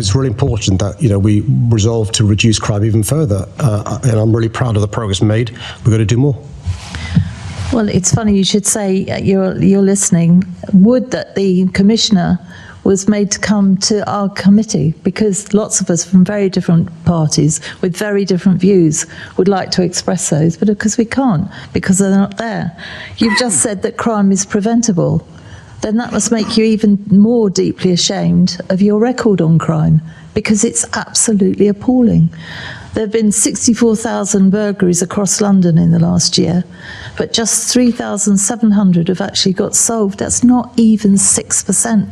because it's really important that, you know, we resolve to reduce crime even further. And I'm really proud of the progress made. We're going to do more. Well, it's funny you should say you're listening. Would that the Commissioner was made to come to our committee, because lots of us from very different parties with very different views would like to express those, but because we can't, because they're not there. You've just said that crime is preventable. Then that must make you even more deeply ashamed of your record on crime, because it's absolutely appalling. There have been 64,000 burglaries across London in the last year, but just 3,700 have actually got solved. That's not even 6%.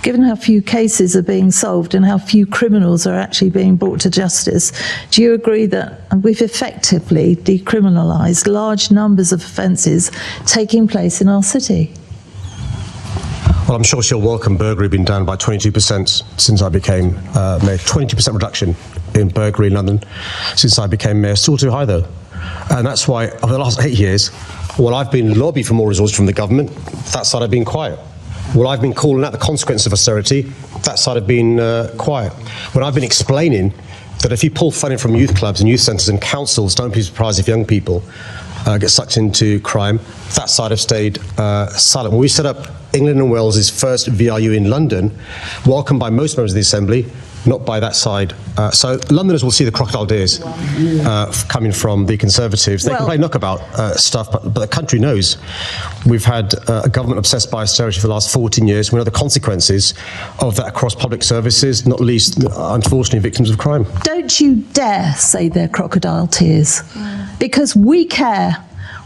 Given how few cases are being solved and how few criminals are actually being brought to justice, do you agree that we've effectively decriminalised large numbers of offences taking place in our city? Well, I'm sure she'll welcome burglary being down by 22% since I became mayor. 20% reduction in burglary in London since I became mayor. Still too high, though. And that's why, over the last 8 years, while I've been lobbying for more resources from the government, that side I've been quiet. While I've been calling out the consequences of austerity, that side I've been quiet. When I've been explaining that if you pull funding from youth clubs and youth centres and councils, don't be surprised if young people get sucked into crime, that side have stayed silent. When we set up England and Wales' first VRU in London, welcomed by most members of the Assembly, not by that side. So Londoners will see the crocodile tears coming from the Conservatives. They can play knockabout stuff, but the country knows. We've had a government obsessed by austerity for the last 14 years. We know the consequences of that across public services, not least, unfortunately, victims of crime. Don't you dare say they're crocodile tears, because we care.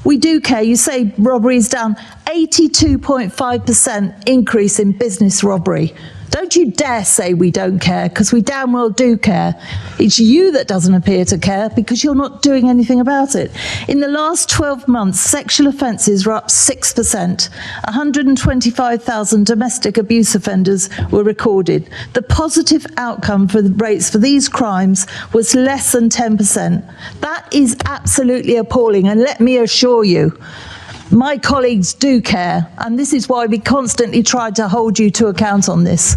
We do care. You say robbery is down, 82.5% increase in business robbery. Don't you dare say we don't care, because we damn well do care. It's you that doesn't appear to care because you're not doing anything about it. In the last 12 months, sexual offences were up 6%. 125,000 domestic abuse offenders were recorded. The positive outcome for the rates for these crimes was less than 10%. That is absolutely appalling, and let me assure you, my colleagues do care, and this is why we constantly try to hold you to account on this.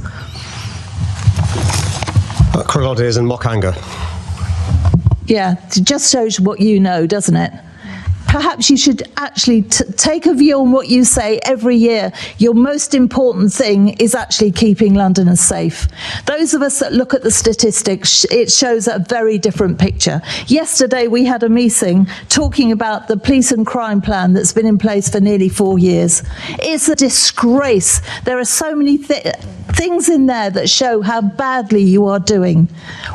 Crocodile tears and mock anger. Yeah, it just shows what you know, doesn't it? Perhaps you should actually take a view on what you say every year. Your most important thing is actually keeping Londoners safe. Those of us that look at the statistics, it shows a very different picture. Yesterday we had a meeting talking about the police and crime plan that's been in place for nearly 4 years. It's a disgrace. There are so many things in there that show how badly you are doing.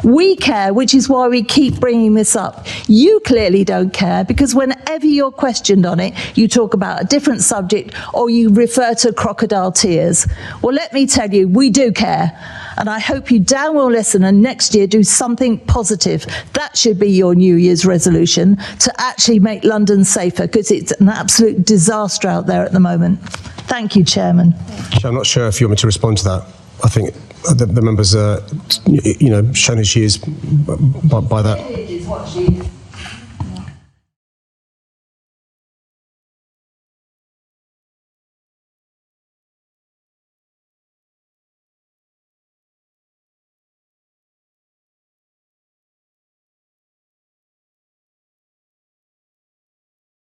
We care, which is why we keep bringing this up. You clearly don't care, because whenever you're questioned on it, you talk about a different subject or you refer to crocodile tears. Well, let me tell you, we do care. And I hope you damn well listen and next year do something positive. That should be your New Year's resolution, to actually make London safer, because it's an absolute disaster out there at the moment. Thank you, Chairman. I'm not sure if you want me to respond to that. I think the members, shown as she is by that.